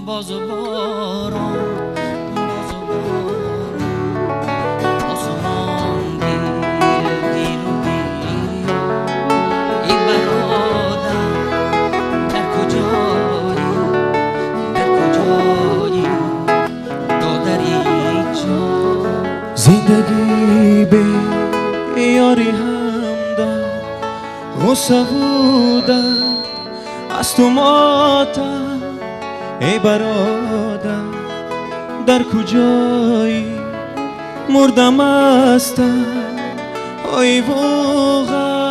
باز و باران آسمان گیر و گیر ای برادر در کجایی تو در اینجا زندگی به یاری همدم غصه بودم از تو ماتم ای برادر در کجایی مردم هستم ای واقعا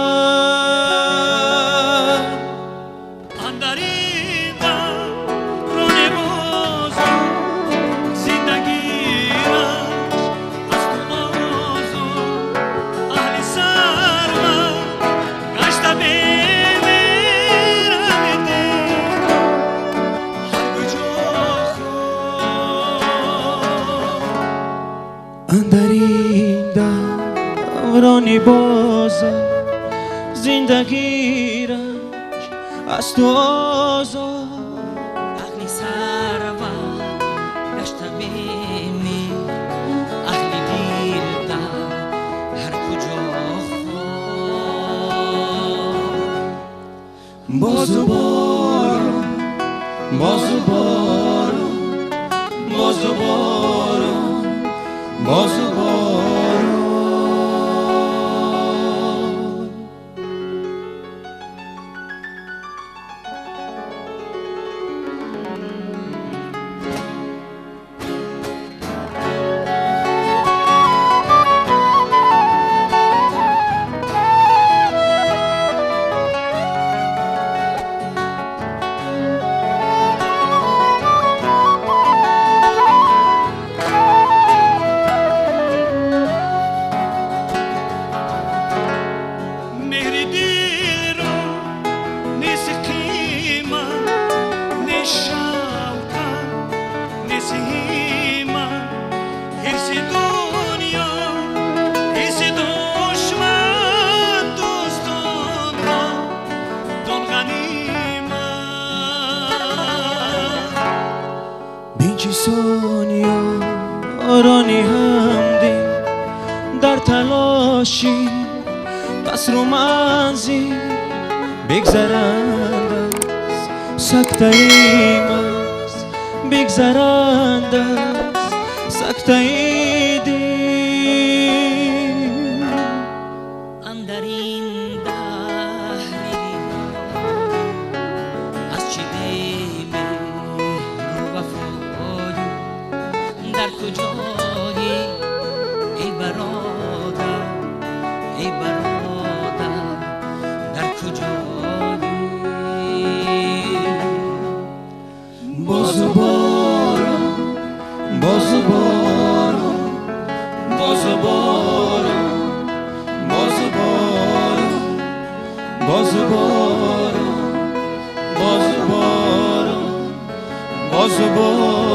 اندر این دم راه بازم زندگی رنج از تو نازم اهل سرم گشته بمیرم اندر این دورانی بازم زندگی رنج از تو آزاد اهل ثروت گشته بمیر اهل دیر در هر کجا باز و باران باز و باران باز و باران باز و باران سونیا رانی همدی در تلاشی بس رو منزی بگذرند از سکته ایم از بگذرند از سکته ای دیم اندر این دهری از چی دیم رو وفایی در کجایی ای برادر ای برادر در کجایی باز و باران باز و باران باز و باران باز و باران باز و باران باز و باران باز و باران